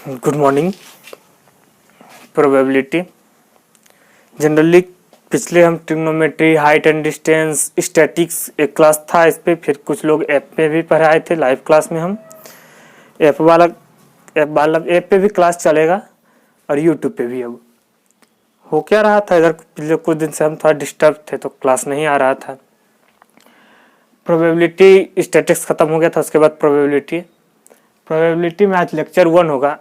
Good morning. Probability generally पिछले हम trigonometry, height and distance, statics एक क्लास था इस पे, फिर कुछ लोग ऐप पे भी पढ़ाए थे लाइव क्लास में। हम ऐप पे भी क्लास चलेगा और यूट्यूब पे भी। अब हो क्या रहा था, इधर पिछले कुछ दिन से हम थोड़ा डिस्टर्ब थे तो क्लास नहीं आ रहा था। प्रोबेबिलिटी स्टैटिक्स खत्म हो गया था, उसके बाद प्रोबेबिलिटी में आज लेक्चर 1 होगा।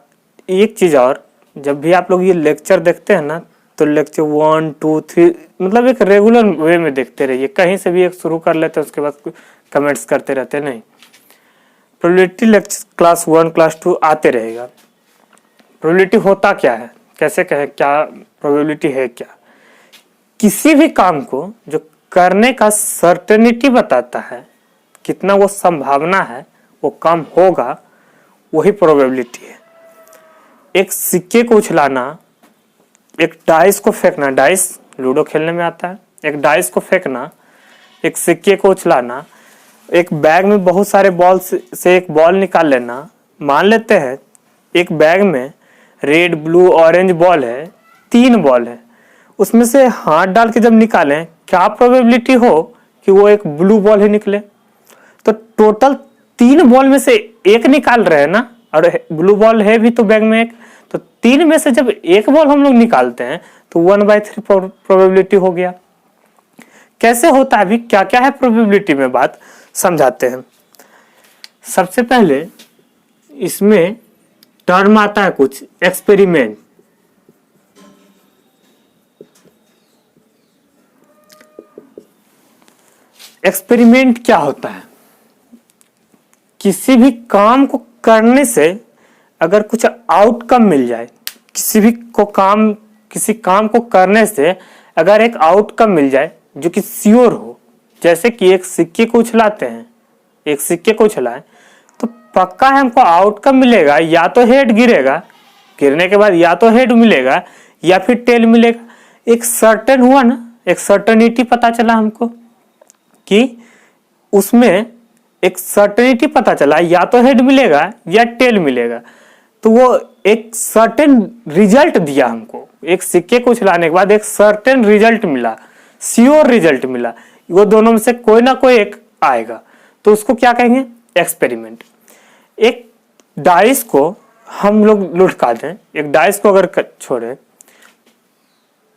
एक चीज़ और, जब भी आप लोग ये लेक्चर देखते हैं ना तो लेक्चर 1, 2, 3 मतलब एक रेगुलर वे में देखते रहिए। कहीं से भी एक शुरू कर लेते हैं उसके बाद कमेंट्स करते रहते नहीं। प्रोबेबिलिटी लेक्चर क्लास 1, क्लास 2 आते रहेगा। प्रोबेबिलिटी होता क्या है, कैसे कहे, क्या प्रोबेबिलिटी है क्या? किसी भी काम को जो करने का सर्टेनिटी बताता है, कितना वो संभावना है वो काम होगा, वही प्रोबेबिलिटी है। एक सिक्के को उछलाना, एक डाइस को फेंकना, डाइस लूडो खेलने में आता है, एक डाइस को फेंकना, एक सिक्के को उछलाना, एक बैग में बहुत सारे बॉल से एक बॉल निकाल लेना। मान लेते हैं एक बैग में रेड, ब्लू, ऑरेंज बॉल है, 3 बॉल है, उसमें से हाथ डाल के जब निकालें, क्या प्रोबेबिलिटी हो कि वो एक ब्लू बॉल ही निकले? तो टोटल 3 बॉल में से एक निकाल रहे हैं ना, और ब्लू बॉल है भी तो बैग में एक, तो 3 में से जब एक बॉल हम लोग निकालते हैं तो 1/3 प्रोबेबिलिटी हो गया। कैसे होता है, अभी क्या क्या है प्रोबेबिलिटी में बात समझाते हैं। सबसे पहले इसमें टर्म आता है कुछ एक्सपेरिमेंट। एक्सपेरिमेंट क्या होता है? किसी भी काम को करने से अगर कुछ आउटकम मिल जाए, किसी काम को करने से अगर एक आउटकम मिल जाए जो कि श्योर हो, जैसे कि एक सिक्के को उछलाते हैं, एक सिक्के को उछलाएं तो पक्का है हमको आउटकम मिलेगा, या तो हेड गिरेगा, गिरने के बाद या तो हेड मिलेगा या फिर टेल मिलेगा। एक सर्टेन हुआ ना, एक सर्टेनिटी पता चला हमको कि उसमें एक सर्टेनिटी पता चला, या तो हेड मिलेगा या टेल मिलेगा, तो वो एक सर्टेन रिजल्ट दिया हमको। एक सिक्के को उछलाने के बाद एक सर्टेन रिजल्ट मिला, श्योर रिजल्ट मिला, वो दोनों में से कोई ना कोई एक आएगा, तो उसको क्या कहेंगे? एक्सपेरिमेंट। एक डाइस को हम लोग लुढ़का दें, एक डाइस को अगर छोड़े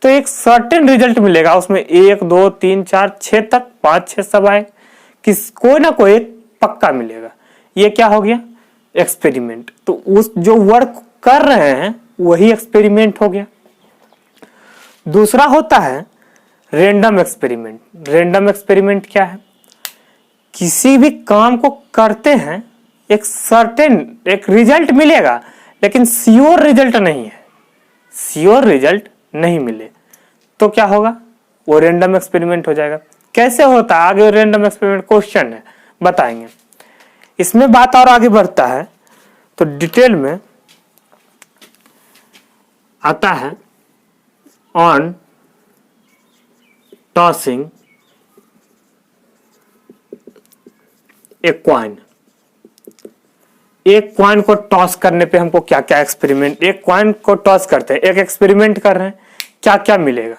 तो एक सर्टेन रिजल्ट मिलेगा, उसमें 1, 2, 3, 4, 6 तक, 5, 6 सब आए, कोई ना कोई एक पक्का मिलेगा। ये क्या हो गया? एक्सपेरिमेंट। तो उस जो वर्क कर रहे हैं वही एक्सपेरिमेंट हो गया। दूसरा होता है रैंडम एक्सपेरिमेंट। रैंडम एक्सपेरिमेंट क्या है? किसी भी काम को करते हैं, एक सर्टेन एक रिजल्ट मिलेगा, लेकिन श्योर रिजल्ट नहीं है, श्योर रिजल्ट नहीं मिले तो क्या होगा? वो रैंडम एक्सपेरिमेंट हो जाएगा। कैसे होता है आगे रैंडम एक्सपेरिमेंट, क्वेश्चन है, बताएंगे। इसमें बात और आगे बढ़ता है तो डिटेल में आता है ऑन टॉसिंग ए क्वाइन। एक क्वाइन को टॉस करने पे हमको क्या क्या एक्सपेरिमेंट, एक क्वाइन को टॉस करते हैं, एक एक्सपेरिमेंट कर रहे हैं, क्या क्या मिलेगा?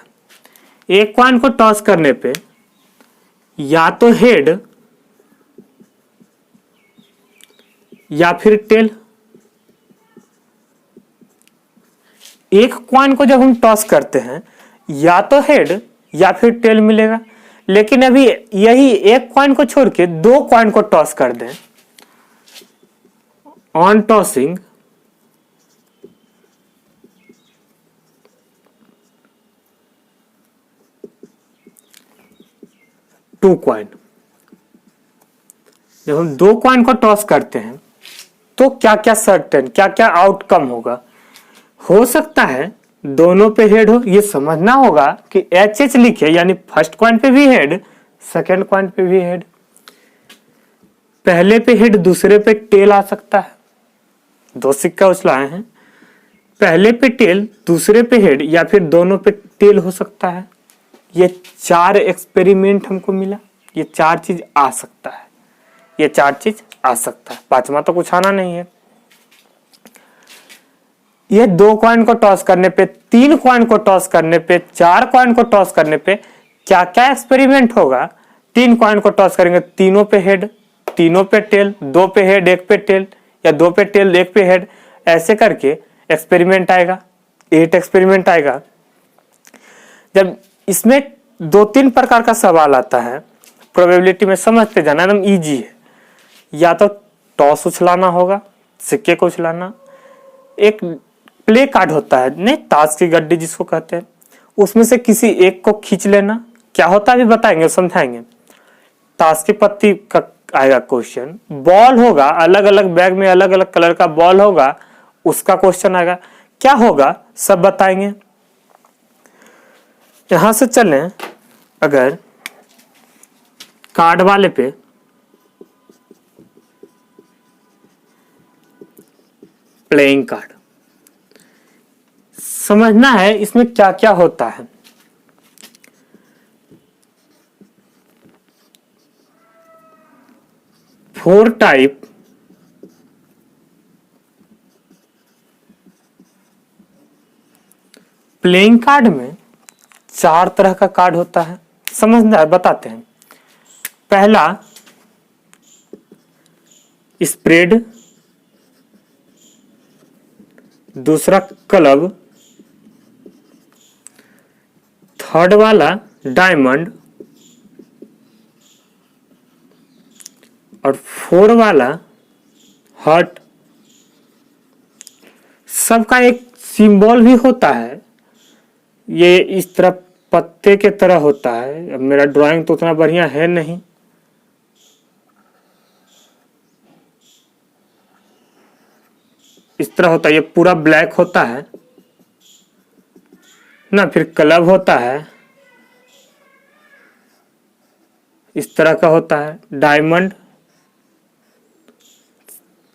एक क्वाइन को टॉस करने पे या तो हेड या फिर टेल। एक क्वाइन को जब हम टॉस करते हैं या तो हेड या फिर टेल मिलेगा, लेकिन अभी यही एक क्वाइन को छोड़ के 2 क्वाइन को टॉस कर दें, ऑन टॉसिंग टू क्वाइन। जब हम 2 क्वाइन को टॉस करते हैं तो क्या क्या सर्टेन, क्या क्या आउटकम होगा? हो सकता है दोनों पे हेड हो, ये समझना होगा कि HH लिखे, यानी फर्स्ट क्वाइन पे भी हेड, सेकंड क्वाइन पे भी हेड। पहले पे हेड, दूसरे पे टेल आ सकता है। 2 सिक्का उछलाए हैं, पहले पे टेल, दूसरे पे हेड, या फिर दोनों पे टेल हो सकता है। ये 4 एक्सपेरिमेंट हमको मिला, ये 4 चीज आ सकता है, ये 4 चीज आ सकता है, 5वां तो कुछ आना नहीं है। ये 2 कॉइन को टॉस करने पे, 3 कॉइन को टॉस करने पे, 4 कॉइन को टॉस करने पे क्या क्या एक्सपेरिमेंट होगा। 3 कॉइन को टॉस करेंगे, तीनों पे हेड, तीनों पे टेल, 2 पे हेड 1 पे टेल, या 2 पे टेल 1 पे हेड, ऐसे करके एक्सपेरिमेंट आएगा, 8 एक्सपेरिमेंट आएगा। जब इसमें 2-3 प्रकार का सवाल आता है, प्रोबेबिलिटी में समझते जाना, एकदम इजी है। या तो टॉस उछलाना होगा, सिक्के को उछलाना, एक प्ले कार्ड होता है, नहीं ताश की गड्डी जिसको कहते हैं, उसमें से किसी एक को खींच लेना। क्या होता है अभी बताएंगे, समझाएंगे। ताश की पत्ती का आएगा क्वेश्चन, बॉल होगा, अलग अलग बैग में अलग अलग कलर का बॉल होगा, उसका क्वेश्चन आएगा। क्या होगा सब बताएंगे। यहां से चलें, अगर कार्ड वाले पे प्लेइंग कार्ड समझना है, इसमें क्या क्या होता है। फोर टाइप प्लेइंग कार्ड में 4 तरह का कार्ड होता है, समझना है, बताते हैं। पहला स्प्रेड, दूसरा क्लब, थर्ड वाला डायमंड, और 4 वाला हार्ट। सबका एक सिंबल भी होता है, ये इस तरह पत्ते के तरह होता है। अब मेरा ड्राइंग तो उतना बढ़िया है नहीं, इस तरह होता है, ये पूरा ब्लैक होता है ना। फिर क्लब होता है, इस तरह का होता है, डायमंड,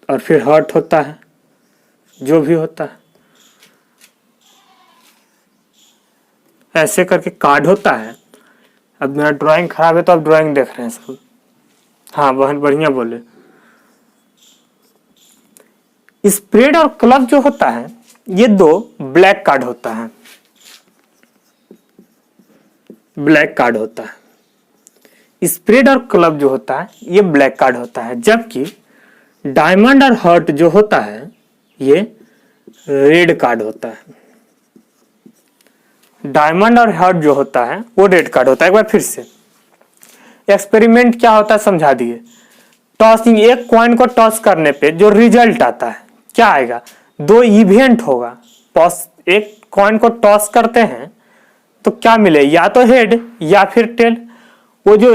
और फिर हार्ट होता है, जो भी होता है। ऐसे करके कार्ड होता है। अब मेरा ड्राइंग खराब है तो आप ड्राइंग देख रहे हैं सब। हाँ बहुत बढ़िया बोले। स्प्रेड और क्लब जो होता है, ये 2 ब्लैक कार्ड होता है, ब्लैक कार्ड होता है। स्प्रेड और क्लब जो होता है ये ब्लैक कार्ड होता है, जबकि डायमंड और हार्ट जो होता है ये रेड कार्ड होता है। डायमंड और हार्ट जो होता है वो रेड कार्ड होता है। एक बार फिर से एक्सपेरिमेंट क्या होता है समझा दिए। टॉसिंग, एक कॉइन को टॉस करने पे जो रिजल्ट आता है क्या आएगा, 2 इवेंट होगा। एक कॉइन को टॉस करते हैं तो क्या मिले, या तो हेड या फिर टेल। वो जो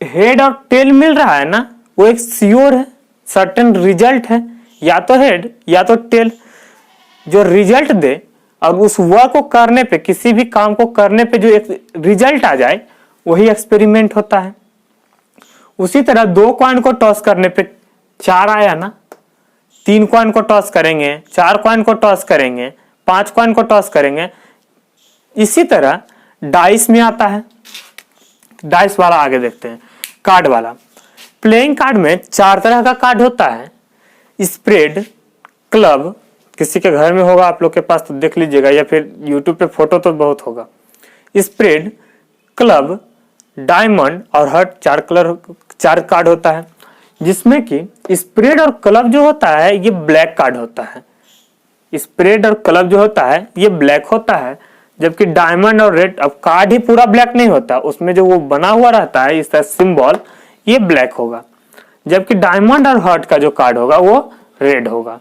हेड और टेल मिल रहा है ना, वो एक श्योर है, सर्टेन रिजल्ट है, या तो हेड या तो टेल। जो रिजल्ट दे और उस वर्क को करने पे, किसी भी काम को करने पे जो एक रिजल्ट आ जाए, वही एक्सपेरिमेंट होता है। उसी तरह 2 कॉइन को टॉस करने पे 4 आया ना, 3 कॉइन को टॉस करेंगे, 4 कॉइन को टॉस करेंगे, 5 कॉइन को टॉस करेंगे। इसी तरह डाइस में आता है। डाइस वाला आगे देखते हैं। कार्ड वाला प्लेइंग कार्ड में 4 तरह का कार्ड होता है। स्प्रेड, क्लब, किसी के घर में होगा, आप लोग के पास तो देख लीजिएगा, या फिर यूट्यूब पे फोटो तो बहुत होगा। स्प्रेड, क्लब, डायमंड और हार्ट 4 कार्ड होता है, जिसमें कि स्प्रेड और क्लब जो होता है ये ब्लैक कार्ड होता है। स्प्रेड और क्लब जो होता है ये ब्लैक होता है, जबकि डायमंड और रेड, अब कार्ड ही पूरा ब्लैक नहीं होता, उसमें जो वो बना हुआ रहता है इसका सिंबल, ये ब्लैक होगा। जबकि डायमंड और हार्ट का जो कार्ड होगा वो रेड होगा।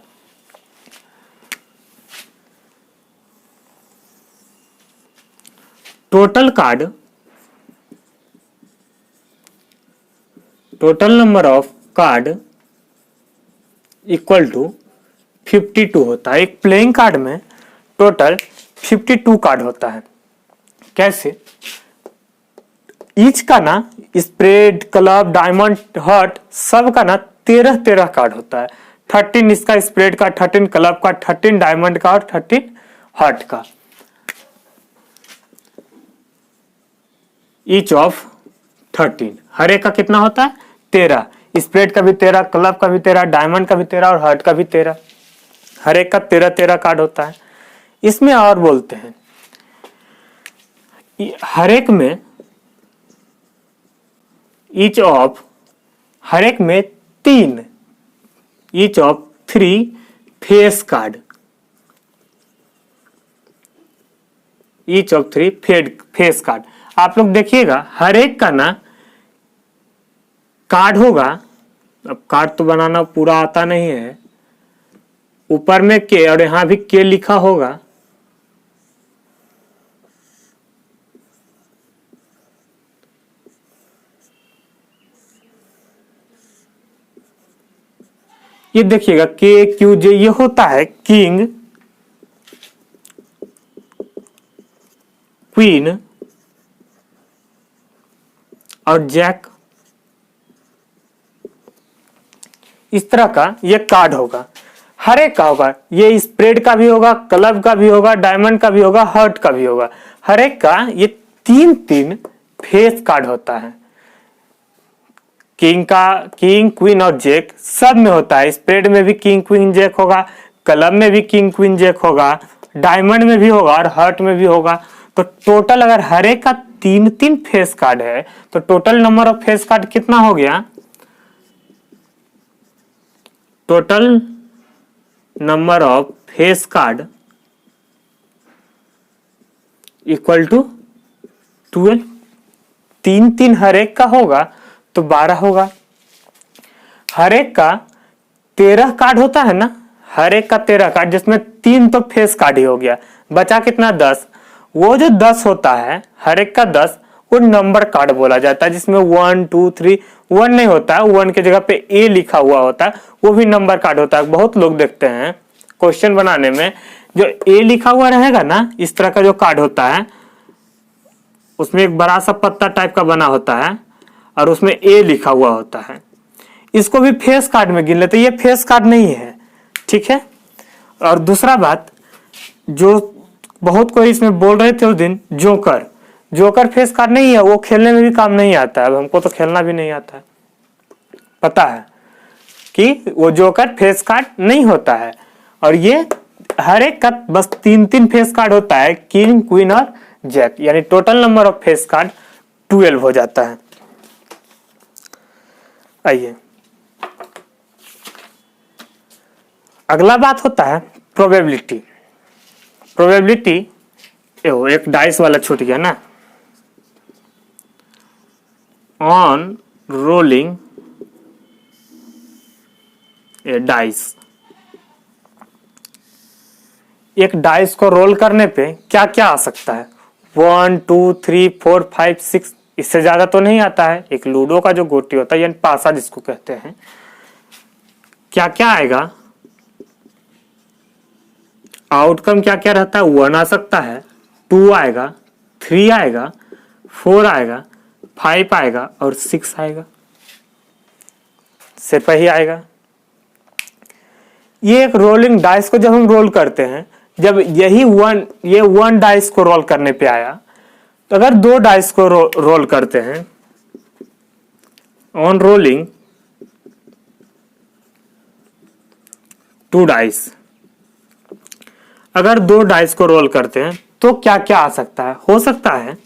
Total card, total number of card equal to 52 होता है। एक प्लेइंग कार्ड में टोटल 52 कार्ड होता है। कैसे, ईच का ना स्प्रेड, क्लब, डायमंड, हार्ट सब का ना 13 कार्ड होता है। 13 इसका स्प्रेड का, 13 क्लब का, 13 डायमंड का और 13 हार्ट का। ईच ऑफ 13, हर एक का कितना होता है 13। स्प्रेड का भी 13, क्लब का भी 13, डायमंड का भी 13 और हार्ट का भी 13। हर एक का 13-13 कार्ड होता है। इसमें और बोलते हैं हर एक में ईच ऑफ हर एक में 3 each of 3 face card, each of 3 face card. आप लोग देखिएगा हर एक का ना कार्ड होगा। अब कार्ड तो बनाना पूरा आता नहीं है, ऊपर में के और यहां भी के लिखा होगा। ये देखिएगा के क्यू जे, ये होता है किंग, क्वीन और जैक। इस तरह का ये कार्ड होगा, हर एक का होगा। ये स्प्रेड का भी होगा, क्लब का भी होगा, डायमंड का भी होगा, हर्ट का भी होगा। हर एक का ये 3-3 फेस कार्ड होता है। किंग का, किंग क्वीन और जैक सब में होता है। स्प्रेड में भी किंग क्वीन जैक होगा, क्लब में भी किंग क्वीन जैक होगा, डायमंड में भी होगा और हर्ट में भी होगा। तो टोटल अगर हर एक का 3-3 फेस कार्ड है तो total number of face card कितना हो गया? Total number of face card equal to 12। 3-3 हर एक का होगा तो 12 होगा। हर एक का 13 कार्ड होता है ना, हर एक का 13 कार्ड, जिसमें 3 तो फेस कार्ड ही हो गया, बचा कितना? 10। वो जो 10 होता है, हर एक का 10, वो नंबर कार्ड बोला जाता है, जिसमें 1 2 3 1 नहीं होता है, 1 की जगह पे ए लिखा हुआ होता है, वो भी नंबर कार्ड होता है। बहुत लोग देखते हैं क्वेश्चन बनाने में, जो ए लिखा हुआ रहेगा ना, इस तरह का जो कार्ड होता है, उसमें एक बड़ा सा पत्ता टाइप का बना होता है और उसमें ए लिखा हुआ होता है, इसको भी फेस कार्ड में गिन लेते। ये फेस कार्ड नहीं है, ठीक है। और दूसरा बात, जो बहुत कोई इसमें बोल रहे थे उस दिन, जोकर, जोकर फेस कार्ड नहीं है, वो खेलने में भी काम नहीं आता है। अब हमको तो खेलना भी नहीं आता है, पता है कि वो जोकर फेस कार्ड नहीं होता है। और ये हर एक का बस 3-3 फेस कार्ड होता है, किंग क्वीन और जैक, यानी total number of face card 12 हो जाता है। आइए अगला बात होता है प्रोबेबिलिटी। प्रोबेबिलिटी एक डाइस वाला छूट गया ना। ऑन रोलिंग ए डाइस, एक डाइस को रोल करने पे क्या क्या आ सकता है? 1 2 3 4 5 6, इससे ज्यादा तो नहीं आता है। एक लूडो का जो गोटी होता है, यानी पासा जिसको कहते हैं, क्या क्या आएगा? आउटकम क्या क्या रहता है? 1 आ सकता है, 2 आएगा, 3 आएगा, 4 आएगा, 5 आएगा और 6 आएगा। सिर्फ ही आएगा। ये एक रोलिंग डाइस को जब हम रोल करते हैं, जब यही ये 1 डाइस को रोल करने पे आया, तो अगर 2 डाइस को रोल करते हैं, ऑन रोलिंग 2 डाइस, अगर 2 डाइस को रोल करते हैं तो क्या क्या आ सकता है? हो सकता है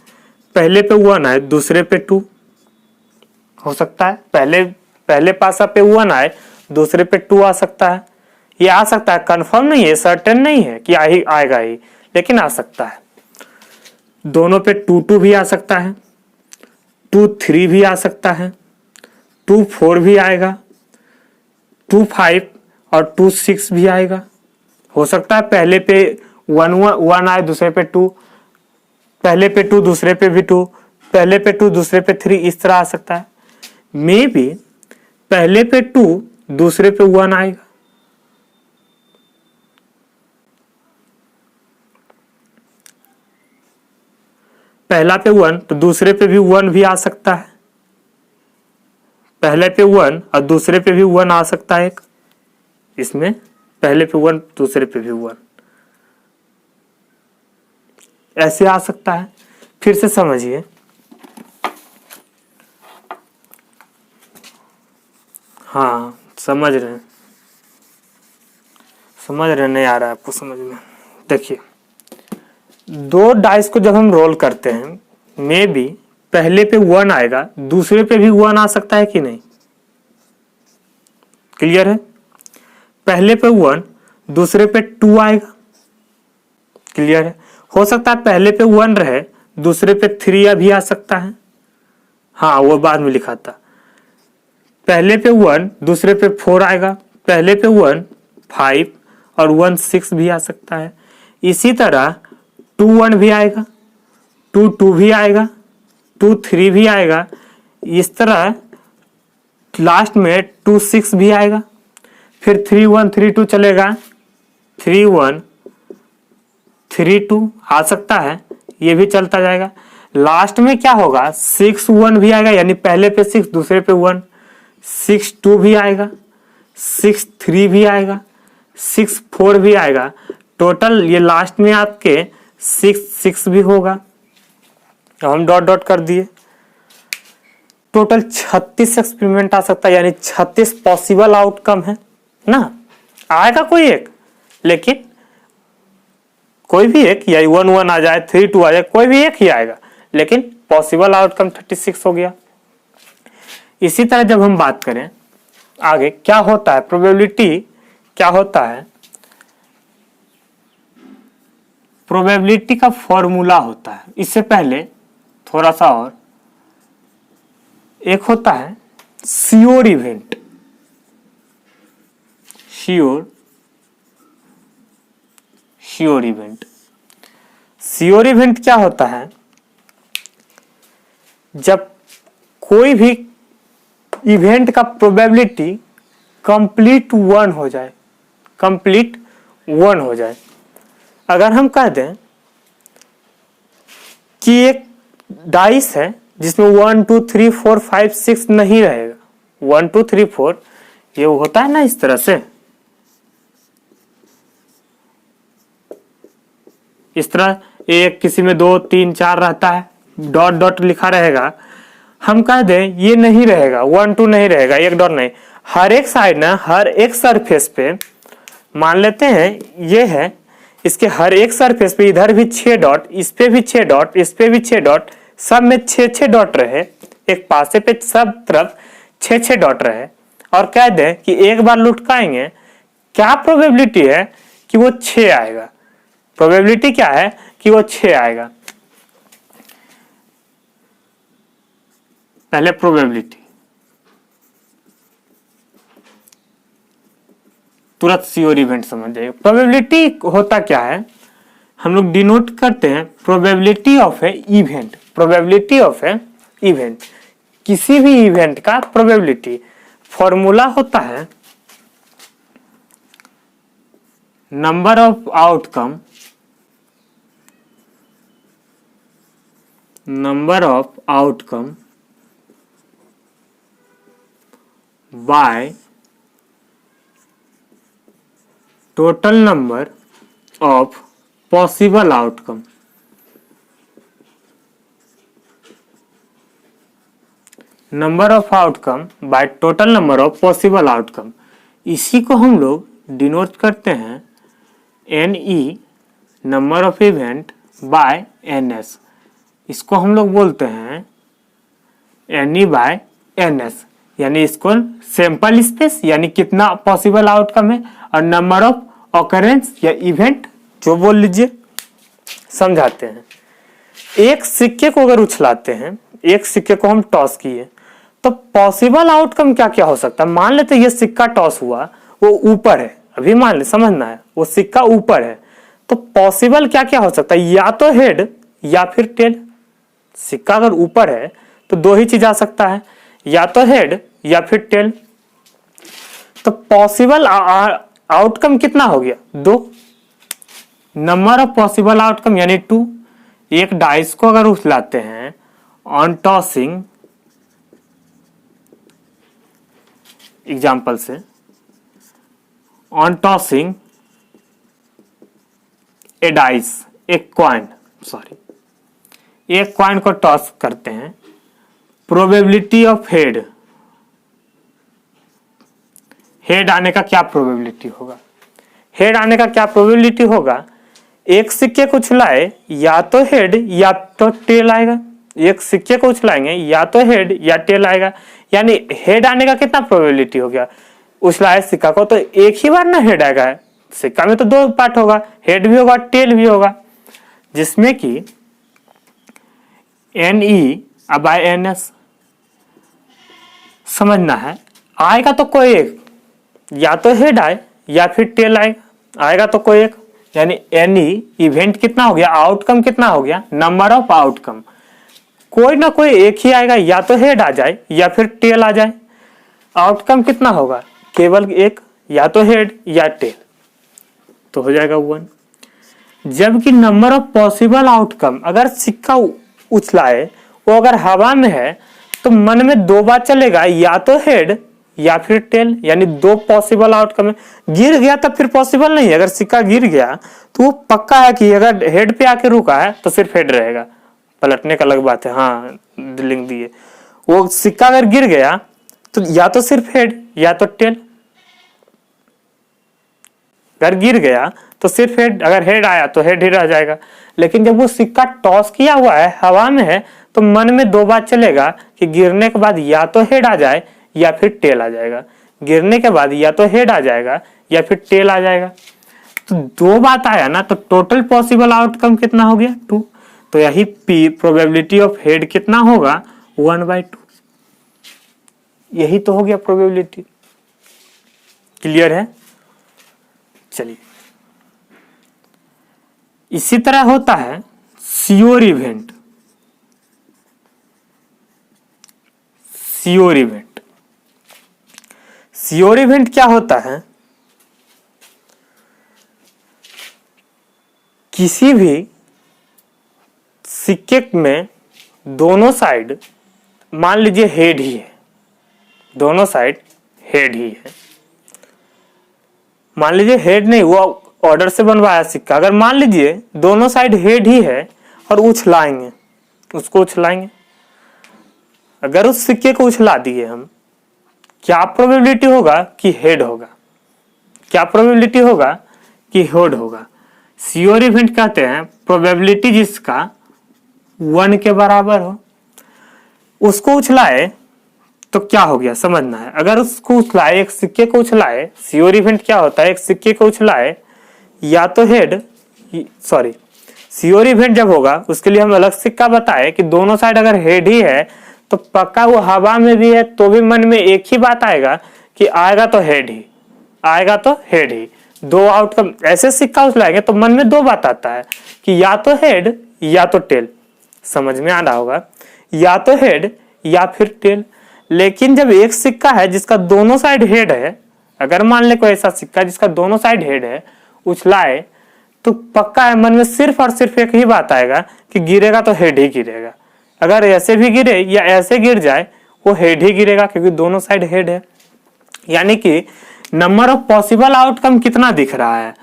पहले पे 1 आए, दूसरे पे 2 हो सकता है। पहले पासा पे 1 आए, दूसरे पे 2 आ सकता है। ये आ सकता है, कंफर्म नहीं है, सर्टेन नहीं है कि आएगा ही, लेकिन आ सकता है। दोनों पे 2 2 भी आ सकता है, 2 3 भी आ सकता है, 2 4 भी आएगा, 2 5 और 2 6 भी आएगा। हो सकता है पहले पे 1 आए, दूसरे पे 2, पहले पे 2 दूसरे पे भी 2, पहले पे 2 दूसरे पे 3, इस तरह आ सकता है। मे बी पहले पे 2 दूसरे पे 1 आएगा। पहला पे 1 तो दूसरे पे भी 1 भी आ सकता है। पहले पे 1 और दूसरे पे भी 1 आ सकता है एक, इसमें पहले पे 1 दूसरे पे भी 1, ऐसे आ सकता है। फिर से समझिए, हाँ समझ रहे हैं, समझ रहे, नहीं आ रहा है आपको समझ में? देखिए, दो डाइस को जब हम रोल करते हैं, मे बी पहले पे 1 आएगा, दूसरे पे भी 1 आ सकता है कि नहीं? क्लियर है? पहले पे 1, दूसरे पे 2 आएगा। क्लियर है? हो सकता है पहले पे 1 रहे, दूसरे पे 3 भी आ सकता है। हाँ, वो बाद में लिखा था। पहले पे 1, दूसरे पे 4 आएगा। पहले पे 1 5 और 1 6 भी आ सकता है। इसी तरह 2 1 भी आएगा, 2 2 भी आएगा, 2 3 भी आएगा। इस तरह लास्ट में 2 6 भी आएगा। फिर 3 1 3 2 चलेगा, 3 1 3 2 आ सकता है, ये भी चलता जाएगा। लास्ट में क्या होगा, 6 1 भी आएगा, यानी पहले पे 6 दूसरे पे 1। 6 2 भी आएगा, 6 3 भी आएगा, 6 4 भी आएगा। टोटल ये लास्ट में आपके 6 6 भी होगा। तो हम डॉट डॉट कर दिए। टोटल 36 एक्सपेरिमेंट आ सकता है, यानी 36 पॉसिबल आउटकम है ना। आएगा कोई एक, लेकिन कोई भी एक, या 1 1 आ जाए, 3 2 आ जाए, कोई भी एक ही आएगा, लेकिन पॉसिबल आउटकम 36 हो गया। इसी तरह जब हम बात करें आगे क्या होता है, प्रोबेबिलिटी क्या होता है, प्रोबेबिलिटी का फॉर्मूला होता है। इससे पहले थोड़ा सा और, एक होता है sure event. Sure event, sure event क्या होता है, जब कोई भी इवेंट का प्रोबेबिलिटी कंप्लीट 1 हो जाए, कंप्लीट 1 हो जाए। अगर हम कह दें कि एक डाइस है जिसमें 1 2 3 4 5 6 नहीं रहेगा, 1 2 3 4 ये होता है ना इस तरह से, इस तरह एक किसी में 2 3 4 रहता है, डॉट डॉट लिखा रहेगा। हम कह दें ये नहीं रहेगा, 1 2 नहीं रहेगा, एक डॉट नहीं, हर एक साइड ना, हर एक सरफेस पे मान लेते हैं ये है, इसके हर एक सरफेस पे इधर भी 6 डॉट, इस पे भी 6 डॉट, इस पे भी 6 डॉट, सब में 6 डॉट रहे, एक पासे पे सब तरफ 6 डॉट रहे, और कह दें कि एक बार लुटकाएंगे, क्या प्रोबेबिलिटी है कि वो 6 आएगा? प्रोबेबिलिटी क्या है कि वो 6 आएगा? पहले प्रोबेबिलिटी, तुरंत श्योर इवेंट समझ जाइए। प्रोबेबिलिटी होता क्या है, हम लोग डिनोट करते हैं probability of A event. Probability of A event, किसी भी इवेंट का प्रोबेबिलिटी। फॉर्मूला होता है number of outcome, number of outcome by total number of possible outcome. Number of outcome by total number of possible outcome, इसी को हम लोग denote करते हैं NE, number of event bye NS। इसको हम लोग बोलते हैं NE बाय NS, यानी इसको सैंपल स्पेस यानी कितना पॉसिबल आउटकम है, और नंबर ऑफ ऑकरेंस या इवेंट जो बोल लीजिए। समझाते हैं, एक सिक्के को अगर उछलाते हैं, एक सिक्के को हम टॉस किए, तो पॉसिबल आउटकम क्या क्या हो सकता है। मान लेते ये सिक्का टॉस हुआ, वो ऊपर है, अभी मान ले, समझना है, वो सिक्का ऊपर है, तो पॉसिबल क्या क्या हो सकता है, या तो हेड या फिर टेल। सिक्का अगर ऊपर है तो दो ही चीज आ सकता है, या तो हेड या फिर टेल। तो पॉसिबल आउटकम कितना हो गया, 2। नंबर ऑफ पॉसिबल आउटकम यानी 2। एक डाइस को अगर उछलाते हैं ऑन टॉसिंग, एग्जाम्पल से, ऑन टॉसिंग ए डाइस, एक कॉइन, सॉरी, एक कॉइन को टॉस करते हैं, प्रोबेबिलिटी ऑफ हेड, हेड आने का क्या प्रोबेबिलिटी होगा, हेड आने का क्या प्रोबेबिलिटी होगा, एक सिक्के को उछलाए या तो हेड या तो टेल आएगा, एक सिक्के को उछलाएंगे या तो हेड या टेल आएगा, यानी हेड आने का कितना प्रोबेबिलिटी हो गया, उछलाए सिक्का को तो एक ही बार ना हेड आएगा, सिक्का में तो दो पार्ट होगा, हेड भी होगा टेल भी होगा, जिसमें कि NE/NS समझना है। आएगा तो कोई एक, या तो हेड आए या फिर टेल आएगा तो कोई एक, यानी NE इवेंट कितना हो गया, आउटकम कितना हो गया, नंबर ऑफ आउटकम, कोई ना कोई एक ही आएगा, या तो हेड आ जाए या फिर टेल आ जाए। आउटकम कितना होगा, केवल एक, या तो हेड या टेल, तो हो जाएगा 1। जबकि नंबर ऑफ पॉसिबल आउटकम, अगर सिक्का उछलाए वो अगर हवा में है तो मन में दो बात चलेगा, या तो हेड या फिर टेल, यानी दो पॉसिबल आउटकम है। गिर गया तब फिर पॉसिबल नहीं है, अगर सिक्का गिर गया तो वो पक्का है कि अगर हेड पे आके रुका है तो सिर्फ हेड रहेगा, पलटने का अलग बात है। हाँ लिंक दिए, वो सिक्का अगर गिर गया तो या तो सिर्फ हेड या तो टेल, अगर गिर गया तो सिर्फ हेड, अगर हेड आया तो हेड ही रह जाएगा। लेकिन जब वो सिक्का टॉस किया हुआ है, हवा में है, तो मन में दो बात चलेगा कि गिरने के बाद या तो हेड आ जाए या फिर टेल आ जाएगा, गिरने के बाद या तो हेड आ जाएगा या फिर टेल आ जाएगा। तो दो बात आया ना, तो टोटल पॉसिबल आउटकम कितना हो गया, 2। तो यही P प्रोबेबिलिटी ऑफ हेड कितना होगा, 1/2। यही तो हो गया प्रोबेबिलिटी। क्लियर है? चलिए, इसी तरह होता है sure event. Sure event, sure event क्या होता है, किसी भी सिक्के में दोनों साइड, मान लीजिए हेड ही है, दोनों साइड हेड ही है, मान लीजिए हेड नहीं, वो ऑर्डर से बनवाया सिक्का, अगर मान लीजिए दोनों साइड हेड ही है और उछलाएंगे, उसको उछलाएंगे, अगर उस सिक्के को उछला दिए हम, क्या प्रोबेबिलिटी होगा कि हेड होगा, क्या प्रोबेबिलिटी होगा कि हेड होगा। श्योर इवेंट कहते हैं प्रोबेबिलिटी जिसका 1 के बराबर हो। उसको उछलाए तो क्या हो गया समझना है, अगर उसको उछलाए, एक सिक्के को उछलाए, श्योर इवेंट क्या होता है, एक सिक्के को उछलाए या तो हेड, सॉरी, श्योर इवेंट जब होगा उसके लिए हम अलग सिक्का बताए कि दोनों साइड अगर हेड ही है तो पक्का वो हवा में भी है तो भी मन में एक ही बात आएगा कि आएगा तो हेड ही, आएगा तो हेड ही। दो आउटकम, ऐसे सिक्का उछलाएंगे तो मन में दो बात आता है कि या तो हेड या तो टेल, समझ में आ रहा होगा, या तो हेड या फिर टेल। लेकिन जब एक सिक्का है जिसका दोनों साइड हेड है, अगर मान ले कोई ऐसा सिक्का जिसका दोनों साइड हेड है, उछलाए तो पक्का है मन में सिर्फ और सिर्फ एक ही बात आएगा कि गिरेगा तो हेड ही गिरेगा, अगर ऐसे भी गिरे या ऐसे गिर जाए वो हेड ही गिरेगा क्योंकि दोनों साइड हेड है। यानी कि नंबर ऑफ पॉसिबल आउटकम कितना दिख रहा है,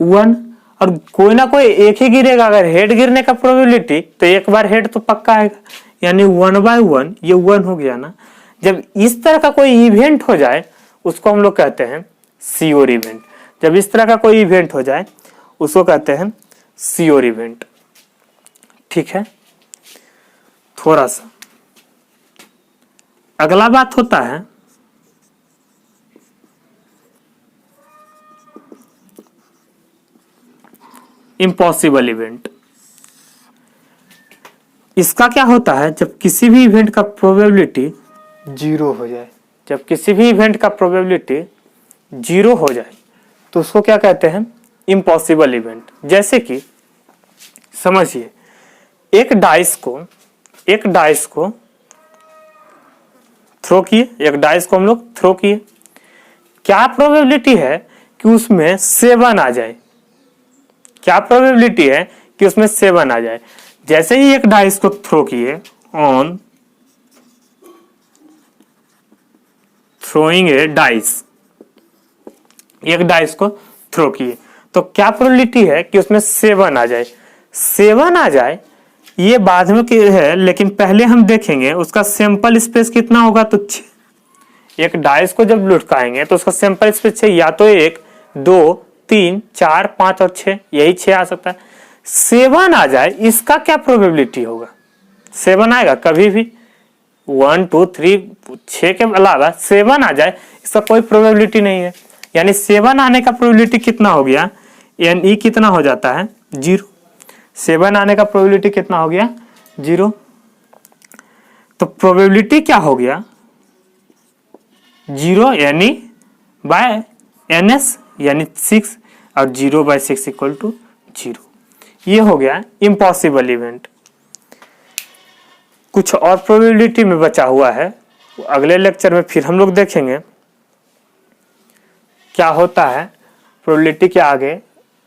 1, और कोई ना कोई एक ही गिरेगा। अगर हेड गिरने का प्रोबेबिलिटी तो एक बार हेड तो पक्का आएगा, यानी 1/1, ये 1 हो गया ना। जब इस तरह का कोई इवेंट हो जाए उसको हम लोग कहते हैं श्योर इवेंट। जब इस तरह का कोई इवेंट हो जाए उसको कहते हैं श्योर इवेंट। ठीक है, थोड़ा सा अगला बात होता है इम्पॉसिबल इवेंट। इसका क्या होता है, जब किसी भी इवेंट का प्रोबेबिलिटी 0 हो जाए, जब किसी भी इवेंट का प्रोबेबिलिटी 0 हो जाए तो उसको क्या कहते हैं, इम्पॉसिबल इवेंट। जैसे कि समझिए, एक डाइस को थ्रो किए, एक डाइस को हम लोग थ्रो किए, क्या प्रोबेबिलिटी है कि उसमें 7 आ जाए, क्या प्रोबेबिलिटी है कि उसमें 7 आ जाए। जैसे ही एक डाइस को थ्रो किए, ऑन थ्रोइंग ए डाइस, एक डाइस को थ्रो किए तो क्या प्रोबेबिलिटी है कि उसमें 7 आ जाए। 7 आ जाए ये बाद में है, लेकिन पहले हम देखेंगे उसका सैंपल स्पेस कितना होगा, तो 6। एक डाइस को जब लुढ़काएंगे तो उसका सैंपल स्पेस 6, या तो 1, 2, 3, 4, 5 और 6, यही 6 आ सकता है। 7 आ जाए, इसका क्या प्रोबेबिलिटी होगा? 7 आएगा कभी भी? 1, 2, 3, 6 के अलावा 7 आ जाए, इसका कोई प्रोबेबिलिटी नहीं है। यानी 7 आने का प्रोबेबिलिटी कितना हो गया? NE कितना हो जाता है? 0। 7 आने का प्रोबेबिलिटी कितना हो गया? 0। तो प्रोबेबिलिटी क्या हो गया? 0 NE बाय NS यानी 6, और 0/6 इक्वल टू 0। ये हो गया इम्पॉसिबल इवेंट। कुछ और प्रोबेबिलिटी में बचा हुआ है, अगले लेक्चर में फिर हम लोग देखेंगे क्या होता है। प्रोबेबिलिटी के आगे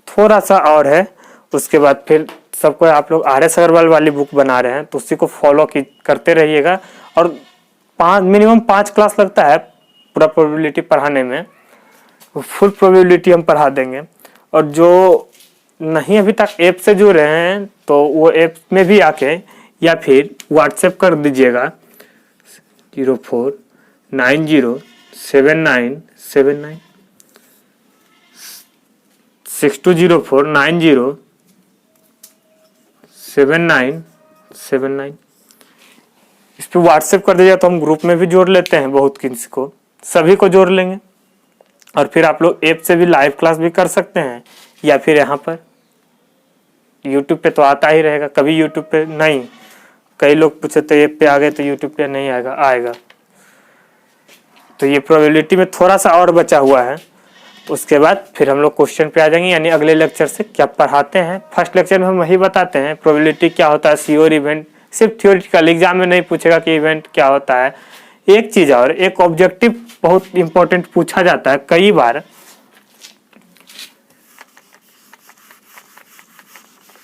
थोड़ा सा और है, उसके बाद फिर सबको आप लोग RS अग्रवाल वाली बुक बना रहे हैं तो उसी को फॉलो करते रहिएगा। और मिनिमम 5 क्लास लगता है पूरा प्रोबेबिलिटी पढ़ाने में, फुल प्रोबेबिलिटी हम पढ़ा देंगे। और जो नहीं अभी तक ऐप से जुड़े हैं तो वो ऐप में भी आके या फिर व्हाट्सएप कर दीजिएगा 04907979 6204907979। इस पे व्हाट्सएप कर दीजिएगा तो हम ग्रुप में भी जोड़ लेते हैं, बहुत किसी को, सभी को जोड़ लेंगे। और फिर आप लोग ऐप से भी लाइव क्लास भी कर सकते हैं, या फिर यहाँ पर यूट्यूब पे तो आता ही रहेगा। कभी यूट्यूब पे नहीं, कई लोग पूछे तो ऐप पे आ गए तो यूट्यूब पे नहीं आएगा। तो ये प्रोबेबिलिटी में थोड़ा सा और बचा हुआ है, उसके बाद फिर हम लोग क्वेश्चन पे आ जाएंगे, यानी अगले लेक्चर से क्या पढ़ाते हैं। फर्स्ट लेक्चर में हम वही बताते हैं प्रोबेबिलिटी क्या होता है, श्योर इवेंट। सिर्फ थ्योरेटिकल एग्जाम में नहीं पूछेगा कि इवेंट क्या होता है। एक चीज और, एक ऑब्जेक्टिव बहुत इंपॉर्टेंट पूछा जाता है कई बार,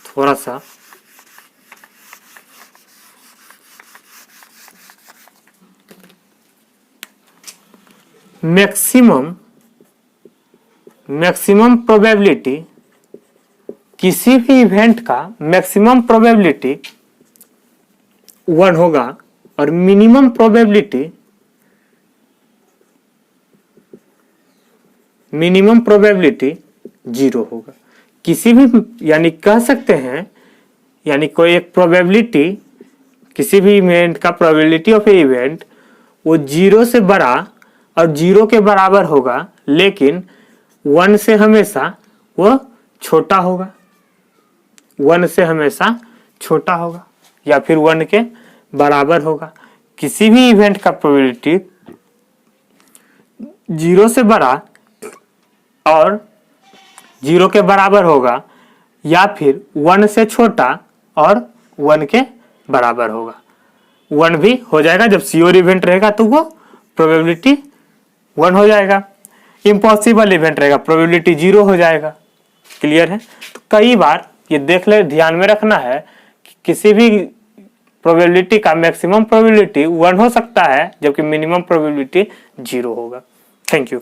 थोड़ा सा मैक्सिमम प्रोबेबिलिटी, किसी भी इवेंट का मैक्सिमम प्रोबेबिलिटी 1 होगा और मिनिमम प्रोबेबिलिटी 0 होगा। किसी भी, यानी कह सकते हैं, यानी कोई एक प्रोबेबिलिटी, किसी भी इवेंट का प्रोबेबिलिटी ऑफ ए इवेंट वो 0 से बड़ा और 0 के बराबर होगा, लेकिन 1 से हमेशा वो छोटा होगा। 1 से हमेशा छोटा होगा या फिर 1 के बराबर होगा। किसी भी इवेंट का प्रोबेबिलिटी 0 से बड़ा और 0 के बराबर होगा, या फिर 1 से छोटा और 1 के बराबर होगा। 1 भी हो जाएगा, जब श्योर इवेंट रहेगा तो वो प्रोबेबिलिटी 1 हो जाएगा। इम्पॉसिबल इवेंट रहेगा, प्रोबेबिलिटी 0 हो जाएगा। क्लियर है? तो कई बार ये देख ले, ध्यान में रखना है कि किसी भी प्रोबेबिलिटी का मैक्सिमम प्रोबेबिलिटी 1 हो सकता है, जबकि मिनिमम प्रोबेबिलिटी 0 होगा। Thank you.